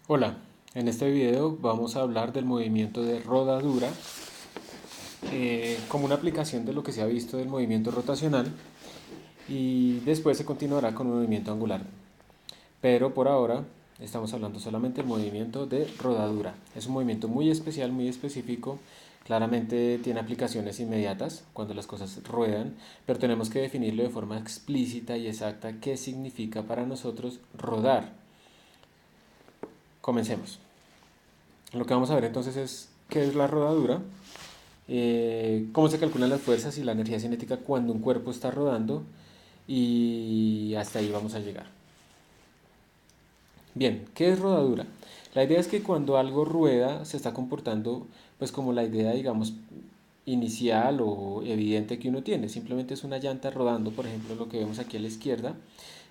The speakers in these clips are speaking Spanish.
Hola, en este video vamos a hablar del movimiento de rodadura como una aplicación de lo que se ha visto del movimiento rotacional y después se continuará con un movimiento angular. Pero por ahora estamos hablando solamente del movimiento de rodadura. Es un movimiento muy especial, muy específico. Claramente tiene aplicaciones inmediatas cuando las cosas ruedan, pero tenemos que definirlo de forma explícita y exacta qué significa para nosotros rodar. Comencemos. Lo que vamos a ver entonces es qué es la rodadura, cómo se calculan las fuerzas y la energía cinética cuando un cuerpo está rodando y hasta ahí vamos a llegar. Bien, ¿qué es rodadura? La idea es que cuando algo rueda se está comportando pues como la idea digamos inicial o evidente que uno tiene. Simplemente es una llanta rodando, por ejemplo lo que vemos aquí a la izquierda.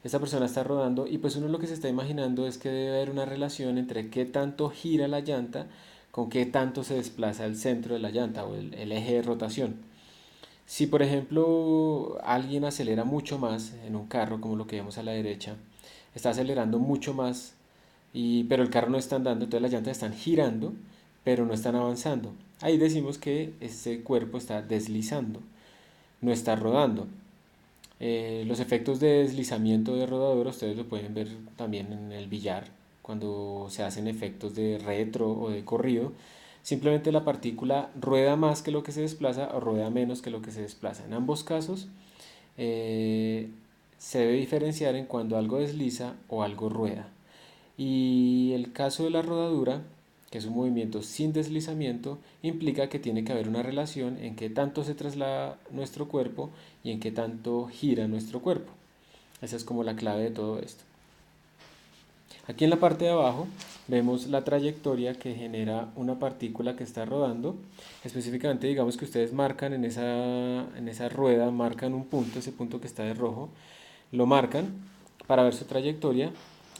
Esta persona está rodando y pues uno lo que se está imaginando es que debe haber una relación entre qué tanto gira la llanta con qué tanto se desplaza el centro de la llanta o el eje de rotación. Si por ejemplo alguien acelera mucho más en un carro, como lo que vemos a la derecha, está acelerando mucho más, pero el carro no está andando, entonces las llantas están girando, pero no están avanzando. Ahí decimos que ese cuerpo está deslizando, no está rodando. Los efectos de deslizamiento de rodadura ustedes lo pueden ver también en el billar, cuando se hacen efectos de retro o de corrido. Simplemente la partícula rueda más que lo que se desplaza o rueda menos que lo que se desplaza. En ambos casos eh, se debe diferenciar en cuando algo desliza o algo rueda. Y el caso de la rodadura, que es un movimiento sin deslizamiento, implica que tiene que haber una relación en qué tanto se traslada nuestro cuerpo y en qué tanto gira nuestro cuerpo. Esa es como la clave de todo esto. Aquí en la parte de abajo vemos la trayectoria que genera una partícula que está rodando. Específicamente digamos que ustedes marcan en esa rueda, marcan un punto, ese punto que está de rojo, lo marcan para ver su trayectoria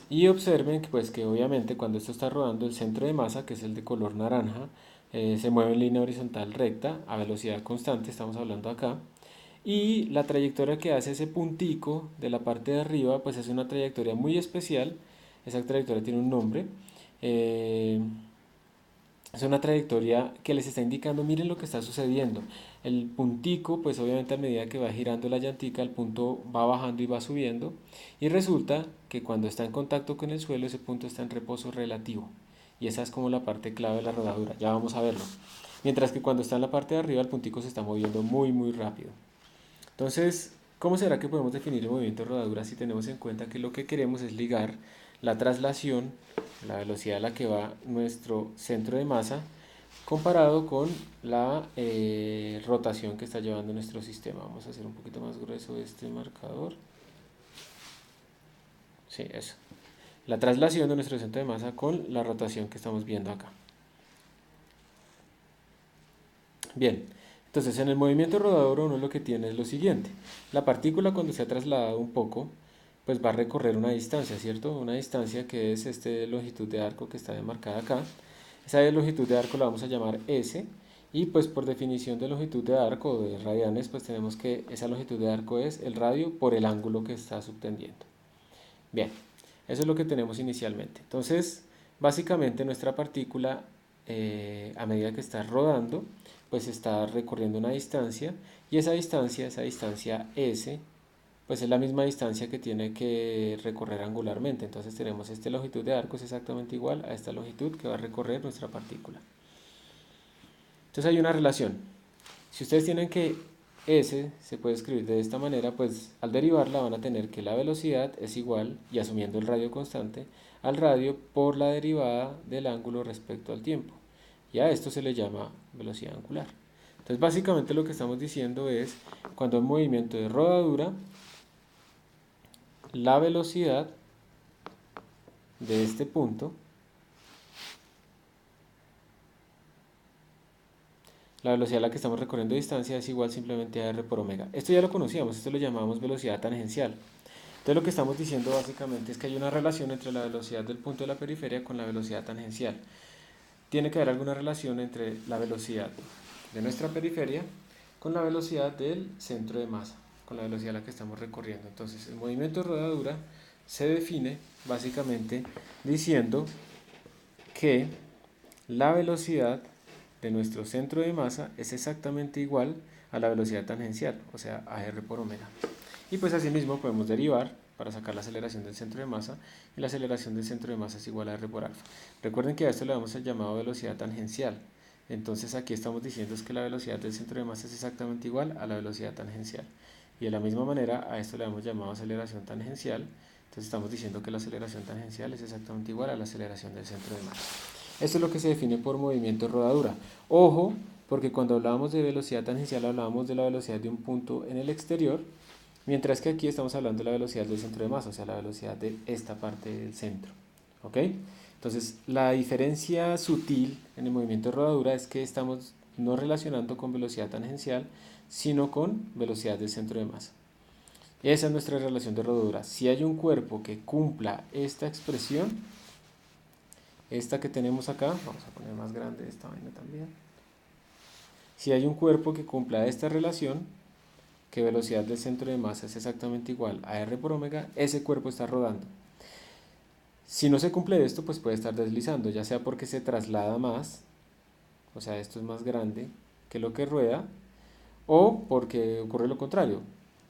y observen que, pues, que obviamente cuando esto está rodando el centro de masa, que es el de color naranja, se mueve en línea horizontal recta a velocidad constante, estamos hablando acá. Y la trayectoria que hace ese puntico de la parte de arriba, pues es una trayectoria muy especial. Esa trayectoria tiene un nombre. Eh, es una trayectoria que les está indicando, miren lo que está sucediendo. El puntico, pues obviamente a medida que va girando la llantica, el punto va bajando y va subiendo. Y resulta que cuando está en contacto con el suelo, ese punto está en reposo relativo. Y esa es como la parte clave de la rodadura, ya vamos a verlo. Mientras que cuando está en la parte de arriba, el puntico se está moviendo muy, muy rápido. Entonces, ¿cómo será que podemos definir el movimiento de rodadura si tenemos en cuenta que lo que queremos es ligar la traslación, la velocidad a la que va nuestro centro de masa, comparado con la rotación que está llevando nuestro sistema? Vamos a hacer un poquito más grueso este marcador. Sí, eso. La traslación de nuestro centro de masa con la rotación que estamos viendo acá. Bien, entonces en el movimiento rodador uno lo que tiene es lo siguiente. La partícula cuando se ha trasladado un poco, pues va a recorrer una distancia, ¿cierto? Una distancia que es este longitud de arco que está demarcada acá. Esa longitud de arco la vamos a llamar S y pues por definición de longitud de arco o de radianes, pues tenemos que esa longitud de arco es el radio por el ángulo que está subtendiendo. Bien, eso es lo que tenemos inicialmente. Entonces, básicamente nuestra partícula, a medida que está rodando, pues está recorriendo una distancia y esa distancia S, pues es la misma distancia que tiene que recorrer angularmente. Entonces tenemos esta longitud de arco es exactamente igual a esta longitud que va a recorrer nuestra partícula. Entonces hay una relación. Si ustedes tienen que S se puede escribir de esta manera, pues al derivarla van a tener que la velocidad es igual, y asumiendo el radio constante, al radio por la derivada del ángulo respecto al tiempo. Y a esto se le llama velocidad angular. Entonces básicamente lo que estamos diciendo es, cuando hay un movimiento de rodadura, la velocidad de este punto, la velocidad a la que estamos recorriendo distancia es igual simplemente a r por omega. Esto ya lo conocíamos, esto lo llamamos velocidad tangencial. Entonces lo que estamos diciendo básicamente es que hay una relación entre la velocidad del punto de la periferia con la velocidad tangencial. Tiene que haber alguna relación entre la velocidad de nuestra periferia con la velocidad del centro de masa, con la velocidad a la que estamos recorriendo. Entonces el movimiento de rodadura se define básicamente diciendo que la velocidad de nuestro centro de masa es exactamente igual a la velocidad tangencial, o sea, a r por omega. Y pues asimismo podemos derivar para sacar la aceleración del centro de masa, y la aceleración del centro de masa es igual a r por alfa. Recuerden que a esto le damos el llamado velocidad tangencial. Entonces aquí estamos diciendo es que la velocidad del centro de masa es exactamente igual a la velocidad tangencial. Y de la misma manera a esto le damos llamado aceleración tangencial. Entonces estamos diciendo que la aceleración tangencial es exactamente igual a la aceleración del centro de masa. Esto es lo que se define por movimiento de rodadura. Ojo, porque cuando hablábamos de velocidad tangencial hablábamos de la velocidad de un punto en el exterior, mientras que aquí estamos hablando de la velocidad del centro de masa, o sea, la velocidad de esta parte del centro. ¿Ok? Entonces, la diferencia sutil en el movimiento de rodadura es que estamos no relacionando con velocidad tangencial, sino con velocidad del centro de masa. Esa es nuestra relación de rodadura. Si hay un cuerpo que cumpla esta expresión, esta que tenemos acá, vamos a poner más grande esta vaina también. Si hay un cuerpo que cumpla esta relación, que velocidad del centro de masa es exactamente igual a r por omega, ese cuerpo está rodando. Si no se cumple esto, pues puede estar deslizando, ya sea porque se traslada más, o sea, esto es más grande que lo que rueda, o porque ocurre lo contrario,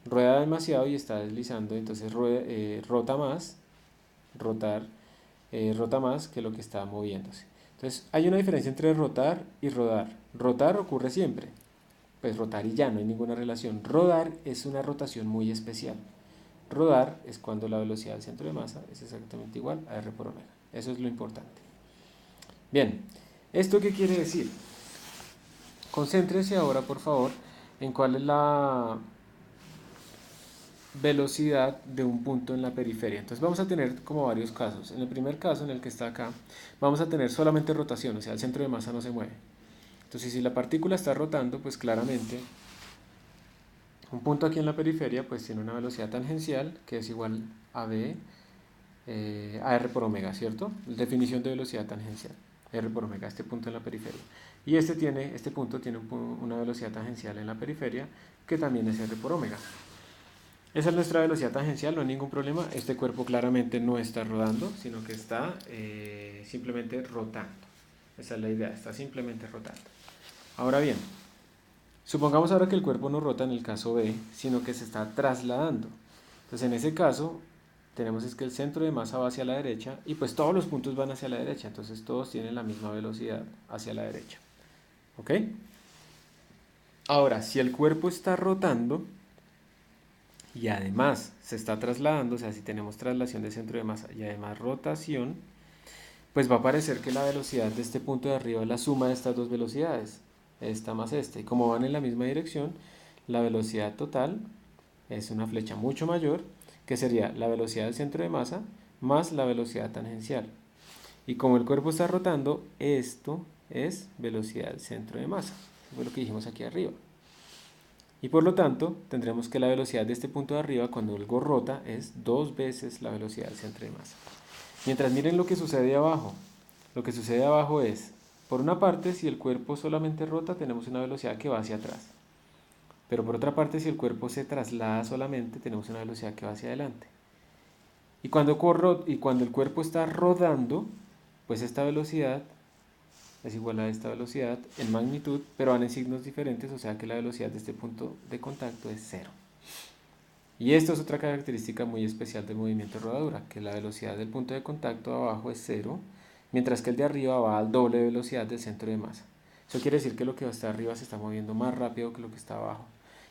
rueda demasiado y está deslizando, entonces rota más, rota más que lo que está moviéndose. Entonces, hay una diferencia entre rotar y rodar. Rotar ocurre siempre, pues rotar y ya, no hay ninguna relación. Rodar es una rotación muy especial. Rodar es cuando la velocidad del centro de masa es exactamente igual a r por omega. Eso es lo importante. Bien, ¿esto qué quiere decir? Concéntrese ahora, por favor, en cuál es la velocidad de un punto en la periferia. Entonces vamos a tener como varios casos. En el primer caso, en el que está acá, vamos a tener solamente rotación, o sea, el centro de masa no se mueve. Entonces, si la partícula está rotando, pues claramente un punto aquí en la periferia pues tiene una velocidad tangencial que es igual a v a r por omega, ¿cierto? Definición de velocidad tangencial, r por omega, este punto en la periferia. Y este punto tiene una velocidad tangencial en la periferia que también es r por omega. Esa es nuestra velocidad tangencial, no hay ningún problema. Este cuerpo claramente no está rodando, sino que está simplemente rotando. Esa es la idea, está simplemente rotando. Ahora bien, supongamos ahora que el cuerpo no rota en el caso B, sino que se está trasladando. Entonces en ese caso tenemos es que el centro de masa va hacia la derecha y pues todos los puntos van hacia la derecha, entonces todos tienen la misma velocidad hacia la derecha. ¿Ok? Ahora, si el cuerpo está rotando y además se está trasladando, o sea, si tenemos traslación de centro de masa y además rotación, pues va a parecer que la velocidad de este punto de arriba es la suma de estas dos velocidades, esta más esta. Y como van en la misma dirección, la velocidad total es una flecha mucho mayor, que sería la velocidad del centro de masa más la velocidad tangencial. Y como el cuerpo está rotando, esto es velocidad del centro de masa. Eso fue lo que dijimos aquí arriba. Y por lo tanto, tendremos que la velocidad de este punto de arriba, cuando algo rota, es 2 veces la velocidad del centro de masa. Mientras miren lo que sucede abajo. Lo que sucede abajo es, por una parte, si el cuerpo solamente rota, tenemos una velocidad que va hacia atrás. Pero por otra parte, si el cuerpo se traslada solamente, tenemos una velocidad que va hacia adelante. Y cuando el cuerpo está rodando, pues esta velocidad es igual a esta velocidad en magnitud, pero van en signos diferentes, o sea que la velocidad de este punto de contacto es cero. Y esto es otra característica muy especial del movimiento de rodadura, que la velocidad del punto de contacto abajo es cero, mientras que el de arriba va al doble de velocidad del centro de masa. Eso quiere decir que lo que está arriba se está moviendo más rápido que lo que está abajo.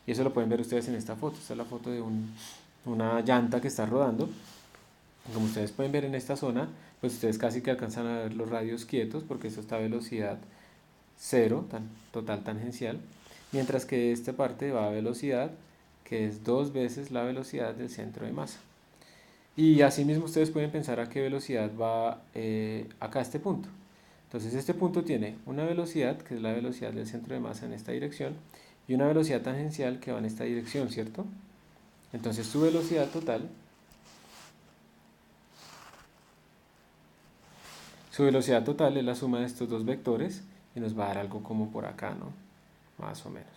Y eso lo pueden ver ustedes en esta foto. Esta es la foto de una llanta que está rodando. Como ustedes pueden ver en esta zona, pues ustedes casi que alcanzan a ver los radios quietos porque esto está a velocidad cero, total tangencial, mientras que esta parte va a velocidad que es 2 veces la velocidad del centro de masa. Y asimismo ustedes pueden pensar a qué velocidad va acá este punto. Entonces este punto tiene una velocidad que es la velocidad del centro de masa en esta dirección y una velocidad tangencial que va en esta dirección, ¿cierto? Entonces su velocidad total es la suma de estos dos vectores y nos va a dar algo como por acá, ¿no? Más o menos.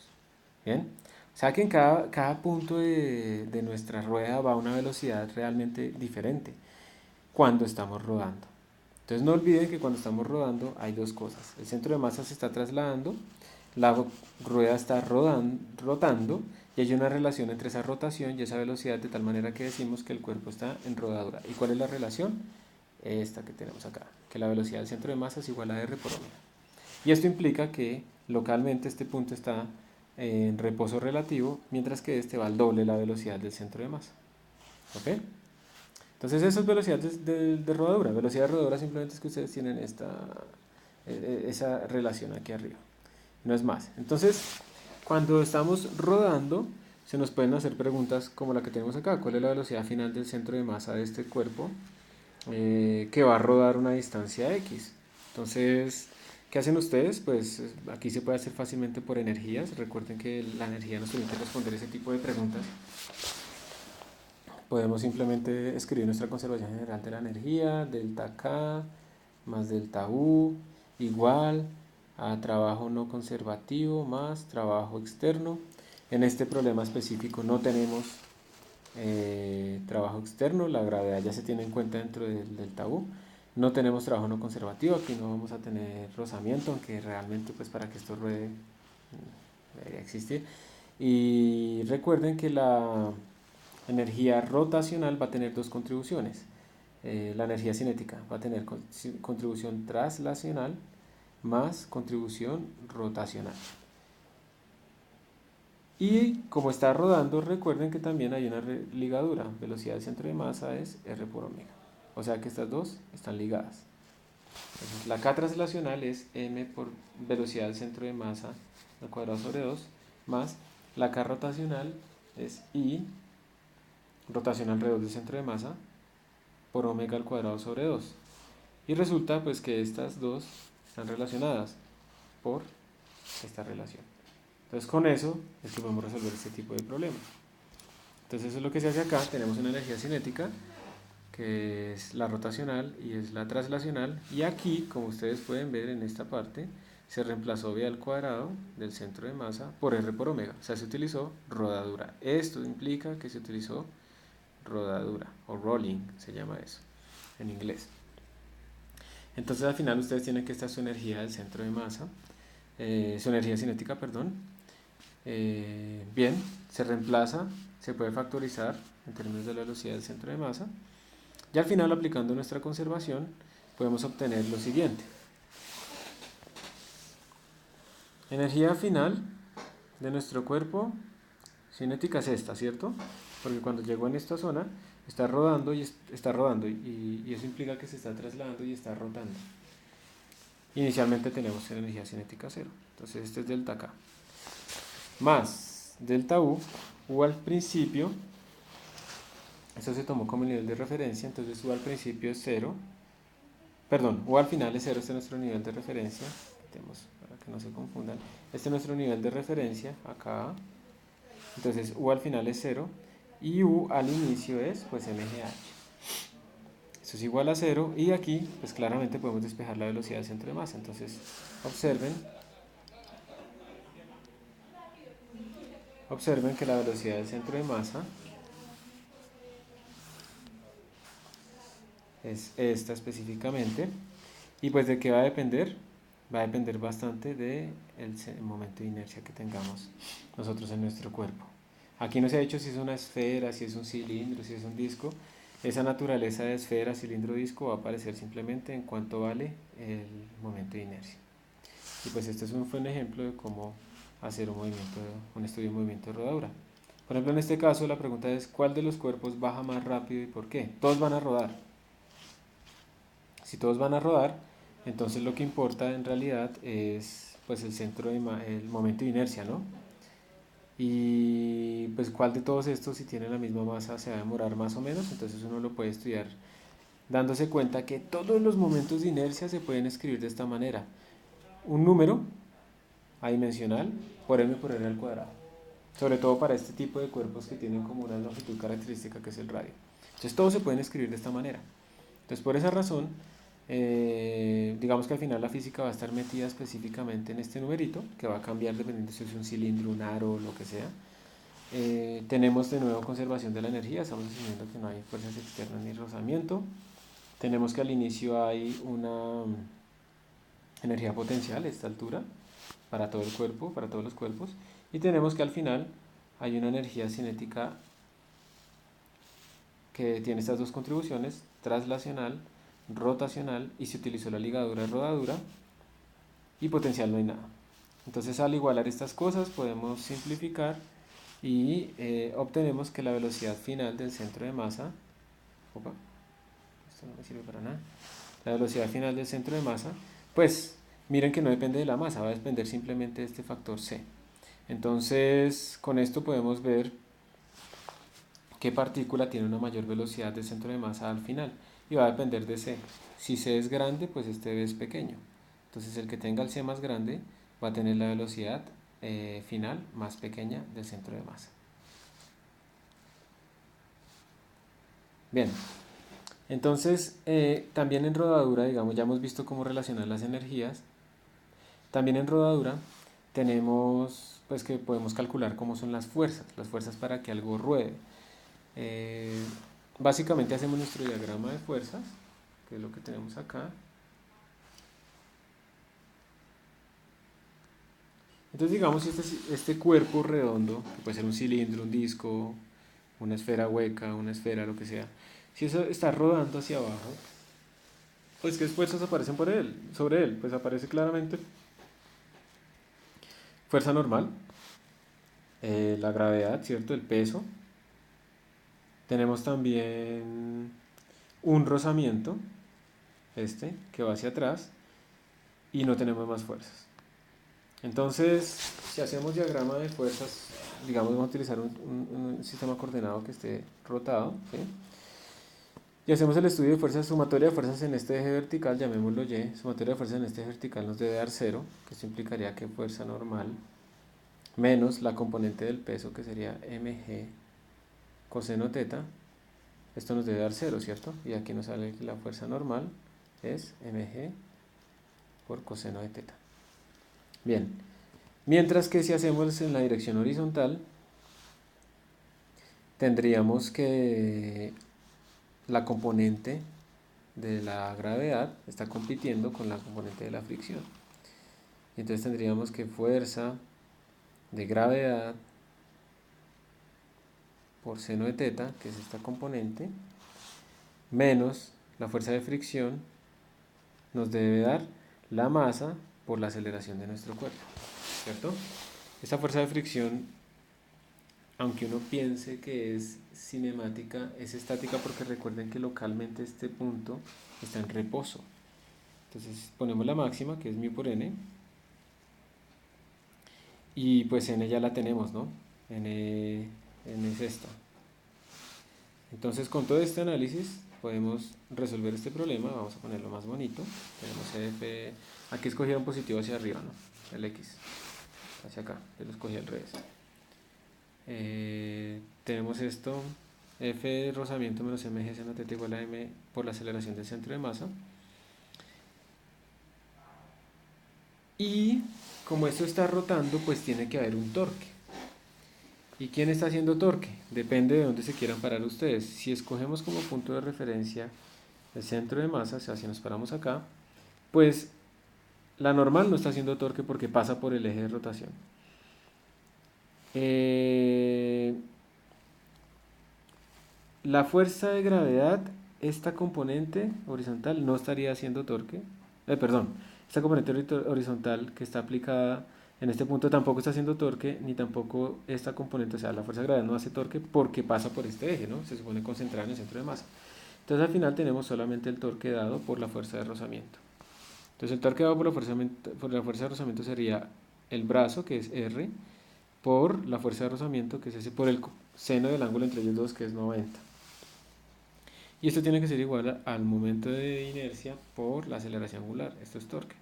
¿Bien? O sea que en cada punto de nuestra rueda va a una velocidad realmente diferente cuando estamos rodando. Entonces no olviden que cuando estamos rodando hay dos cosas. El centro de masa se está trasladando, la rueda está rotando y hay una relación entre esa rotación y esa velocidad de tal manera que decimos que el cuerpo está en rodadura. ¿Y cuál es la relación? Esta que tenemos acá, que la velocidad del centro de masa es igual a r por omega. Y esto implica que localmente este punto está en reposo relativo, mientras que este va al doble la velocidad del centro de masa. ¿Ok? Entonces eso es velocidad de rodadura. Velocidad de rodadura simplemente es que ustedes tienen esa relación aquí arriba. No es más. Entonces, cuando estamos rodando, se nos pueden hacer preguntas como la que tenemos acá. ¿Cuál es la velocidad final del centro de masa de este cuerpo que va a rodar una distancia X? Entonces, ¿qué hacen ustedes? Pues aquí se puede hacer fácilmente por energías. Recuerden que la energía nos permite responder ese tipo de preguntas. Podemos simplemente escribir nuestra conservación general de la energía, delta K más delta U, igual a trabajo no conservativo más trabajo externo. En este problema específico no tenemos trabajo externo, la gravedad ya se tiene en cuenta dentro del delta U. No tenemos trabajo no conservativo, aquí no vamos a tener rozamiento, aunque realmente pues para que esto ruede debería existir. Y recuerden que la energía rotacional va a tener dos contribuciones. La energía cinética va a tener contribución traslacional más contribución rotacional. Y como está rodando, recuerden que también hay una ligadura. Velocidad del centro de masa es r por omega. O sea que estas dos están ligadas. Entonces, la K traslacional es m por velocidad del centro de masa al cuadrado sobre 2 más la K rotacional es I rotación alrededor del centro de masa por omega al cuadrado sobre 2. Y resulta pues que estas dos están relacionadas por esta relación. Entonces con eso es que podemos resolver este tipo de problema. Entonces eso es lo que se hace acá. Tenemos una energía cinética que es la rotacional y es la traslacional. Y aquí, como ustedes pueden ver en esta parte, se reemplazó v al cuadrado del centro de masa por r por omega. O sea, se utilizó rodadura. Esto implica que se utilizó rodadura o rolling, se llama eso en inglés. Entonces al final ustedes tienen que esta su energía del centro de masa, su energía cinética, perdón. Bien, se reemplaza, se puede factorizar en términos de la velocidad del centro de masa. Y al final, aplicando nuestra conservación, podemos obtener lo siguiente. Energía final de nuestro cuerpo cinética es esta, ¿cierto? Porque cuando llegó en esta zona, está rodando y eso implica que se está trasladando y está rotando. Inicialmente tenemos energía cinética 0. Entonces este es delta K. Más delta U al principio, esto se tomó como nivel de referencia, entonces U al principio es 0. Perdón, U al final es 0, este es nuestro nivel de referencia. Quitemos para que no se confundan. Este es nuestro nivel de referencia, acá. Entonces U al final es 0 y U al inicio es pues mgh. Esto es igual a 0 y aquí pues claramente podemos despejar la velocidad del centro de masa. Entonces observen que la velocidad del centro de masa es esta específicamente. Y pues de qué va a depender? Va a depender bastante del momento de inercia que tengamos nosotros en nuestro cuerpo. Aquí no se ha dicho si es una esfera, si es un cilindro, si es un disco. Esa naturaleza de esfera, cilindro, disco va a aparecer simplemente en cuanto vale el momento de inercia. Y pues este fue un ejemplo de cómo hacer un estudio de movimiento de rodadura. Por ejemplo, en este caso la pregunta es ¿cuál de los cuerpos baja más rápido y por qué? Todos van a rodar. Si todos van a rodar, entonces lo que importa en realidad es pues el momento de inercia, ¿no? Y pues cuál de todos estos si tienen la misma masa se va a demorar más o menos, entonces uno lo puede estudiar dándose cuenta que todos los momentos de inercia se pueden escribir de esta manera. Un número adimensional por m por r al cuadrado. Sobre todo para este tipo de cuerpos que tienen como una longitud característica que es el radio. Entonces todos se pueden escribir de esta manera. Entonces por esa razón, digamos que al final la física va a estar metida específicamente en este numerito, que va a cambiar dependiendo si es un cilindro, un aro, lo que sea. Tenemos de nuevo conservación de la energía, estamos asumiendo que no hay fuerzas externas ni rozamiento. tenemos que al inicio hay una energía potencial a esta altura para todo el cuerpo, para todos los cuerpos, y tenemos que al final hay una energía cinética que tiene estas dos contribuciones, traslacional, rotacional, y se utilizó la ligadura de rodadura, y potencial no hay nada. Entonces al igualar estas cosas podemos simplificar y obtenemos que la velocidad final del centro de masa, opa, esto no me sirve para nada, la velocidad final del centro de masa, pues miren que no depende de la masa, va a depender simplemente de este factor c. Entonces con esto podemos ver qué partícula tiene una mayor velocidad de centro de masa al final y va a depender de c. Si c es grande, pues este b es pequeño. Entonces el que tenga el c más grande va a tener la velocidad final más pequeña del centro de masa. Bien, entonces también en rodadura, digamos, ya hemos visto cómo relacionar las energías. También en rodadura tenemos pues que podemos calcular cómo son las fuerzas para que algo ruede. Eh, Básicamente hacemos nuestro diagrama de fuerzas, que es lo que tenemos acá. Entonces digamos este cuerpo redondo, que puede ser un cilindro, un disco, una esfera hueca, una esfera, lo que sea, si eso está rodando hacia abajo, pues ¿qué fuerzas aparecen sobre él? Pues aparece claramente fuerza normal, la gravedad, ¿cierto? El peso. Tenemos también un rozamiento, que va hacia atrás, y no tenemos más fuerzas. Entonces, si hacemos diagrama de fuerzas, digamos, vamos a utilizar un sistema coordenado que esté rotado, ¿sí? Y hacemos el estudio de fuerzas, sumatoria de fuerzas en este eje vertical, llamémoslo Y, sumatoria de fuerzas en este eje vertical nos debe dar 0, que esto implicaría que fuerza normal, menos la componente del peso, que sería mg coseno teta, esto nos debe dar 0, ¿cierto? Y aquí nos sale que la fuerza normal es mg por coseno de teta. Bien, mientras que si hacemos en la dirección horizontal, tendríamos que la componente de la gravedad está compitiendo con la componente de la fricción. Entonces tendríamos que fuerza de gravedad por seno de teta, que es esta componente, menos la fuerza de fricción, nos debe dar la masa por la aceleración de nuestro cuerpo, ¿cierto? Esta fuerza de fricción, aunque uno piense que es cinemática, es estática porque recuerden que localmente este punto está en reposo. Entonces ponemos la máxima, que es μ por n, y pues n ya la tenemos, ¿no? N es esta. Entonces con todo este análisis podemos resolver este problema. Vamos a ponerlo más bonito. Tenemos F, aquí escogieron positivo hacia arriba, ¿no? El X, hacia acá, yo lo escogí al revés. Tenemos esto, F de rozamiento menos mg seno teta igual a m por la aceleración del centro de masa. Y como esto está rotando, pues tiene que haber un torque. ¿Y quién está haciendo torque? Depende de dónde se quieran parar ustedes. Si escogemos como punto de referencia el centro de masa, o sea, si nos paramos acá, pues la normal no está haciendo torque porque pasa por el eje de rotación. La fuerza de gravedad, esta componente horizontal no estaría haciendo torque. Perdón, esta componente horizontal que está aplicada en este punto tampoco está haciendo torque, ni tampoco esta componente, o sea, la fuerza de gravedad no hace torque porque pasa por este eje, ¿no? Se supone concentrada en el centro de masa. Entonces al final tenemos solamente el torque dado por la fuerza de rozamiento. Entonces el torque dado por la fuerza de rozamiento sería el brazo, que es R, por la fuerza de rozamiento, que es S, por el seno del ángulo entre ellos dos, que es 90. Y esto tiene que ser igual al momento de inercia por la aceleración angular. Esto es torque.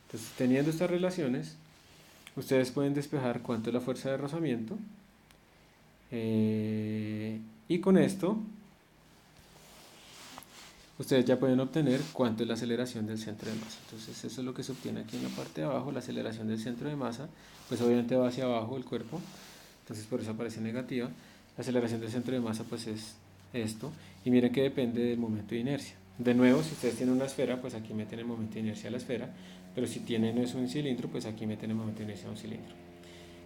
Entonces, teniendo estas relaciones, ustedes pueden despejar cuánto es la fuerza de rozamiento. Y con esto, ustedes ya pueden obtener cuánto es la aceleración del centro de masa. Entonces, eso es lo que se obtiene aquí en la parte de abajo. La aceleración del centro de masa, pues obviamente va hacia abajo el cuerpo. Entonces, por eso aparece negativa. La aceleración del centro de masa, pues es esto. Y miren que depende del momento de inercia. De nuevo, si ustedes tienen una esfera, pues aquí meten el momento de inercia a la esfera, pero si tienen es un cilindro, pues aquí meten el momento de inercia a un cilindro.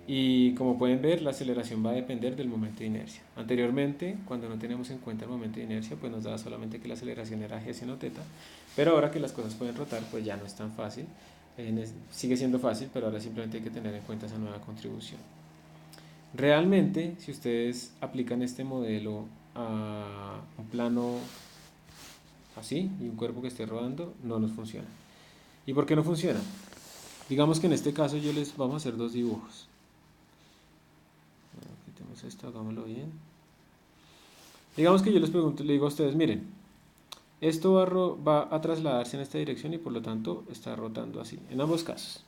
Y como pueden ver, la aceleración va a depender del momento de inercia. Anteriormente, cuando no teníamos en cuenta el momento de inercia, pues nos daba solamente que la aceleración era g seno θ, pero ahora que las cosas pueden rotar, pues ya no es tan fácil. Sigue siendo fácil, pero ahora simplemente hay que tener en cuenta esa nueva contribución. Realmente, si ustedes aplican este modelo a un plano así y un cuerpo que esté rodando, no nos funciona. ¿Y por qué no funciona? Digamos que en este caso yo les vamos a hacer dos dibujos. Quitemos esto, hagámoslo bien. Digamos que yo les pregunto, le digo a ustedes, miren, esto va a trasladarse en esta dirección y por lo tanto está rotando así, en ambos casos.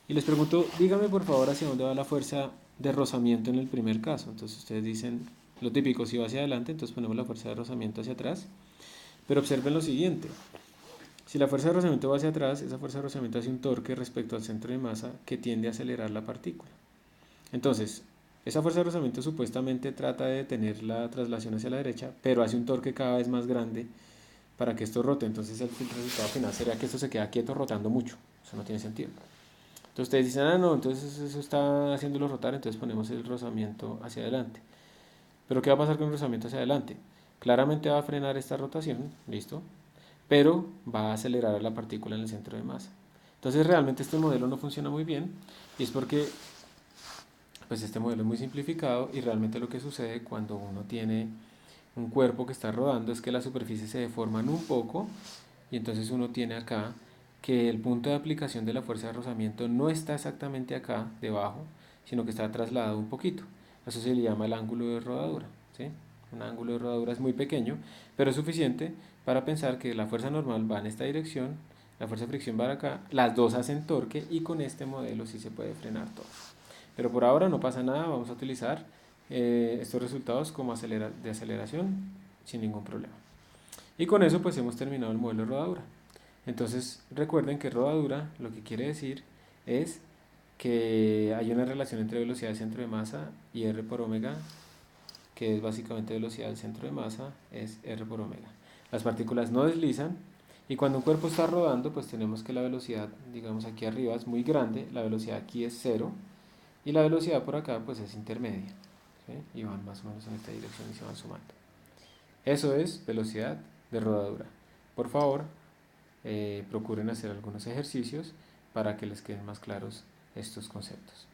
Y les pregunto, dígame por favor hacia dónde va la fuerza de rozamiento en el primer caso. Entonces ustedes dicen, lo típico, si va hacia adelante, entonces ponemos la fuerza de rozamiento hacia atrás. Pero observen lo siguiente, si la fuerza de rozamiento va hacia atrás, esa fuerza de rozamiento hace un torque respecto al centro de masa que tiende a acelerar la partícula. Entonces, esa fuerza de rozamiento supuestamente trata de detener la traslación hacia la derecha, pero hace un torque cada vez más grande para que esto rote. Entonces el resultado final sería que esto se queda quieto rotando mucho. Eso no tiene sentido. Entonces ustedes dicen, ah, no, entonces eso está haciéndolo rotar, entonces ponemos el rozamiento hacia adelante. Pero ¿qué va a pasar con el rozamiento hacia adelante? Claramente va a frenar esta rotación, listo, pero va a acelerar a la partícula en el centro de masa. Entonces realmente este modelo no funciona muy bien y es porque pues este modelo es muy simplificado y realmente lo que sucede cuando uno tiene un cuerpo que está rodando es que las superficies se deforman un poco y entonces uno tiene acá que el punto de aplicación de la fuerza de rozamiento no está exactamente acá debajo, sino que está trasladado un poquito. Eso se le llama el ángulo de rodadura, ¿sí? Un ángulo de rodadura es muy pequeño, pero es suficiente para pensar que la fuerza normal va en esta dirección, la fuerza de fricción va acá, las dos hacen torque y con este modelo sí se puede frenar todo. Pero por ahora no pasa nada, vamos a utilizar estos resultados como de aceleración sin ningún problema. Y con eso pues hemos terminado el modelo de rodadura. Entonces recuerden que rodadura lo que quiere decir es que hay una relación entre velocidad del centro de masa y R por omega, que es básicamente velocidad del centro de masa, es R por omega. Las partículas no deslizan y cuando un cuerpo está rodando pues tenemos que la velocidad, digamos aquí arriba es muy grande, la velocidad aquí es cero y la velocidad por acá pues es intermedia, ¿sí? Y van más o menos en esta dirección y se van sumando. Eso es velocidad de rodadura. Por favor, procuren hacer algunos ejercicios para que les queden más claros estos conceptos.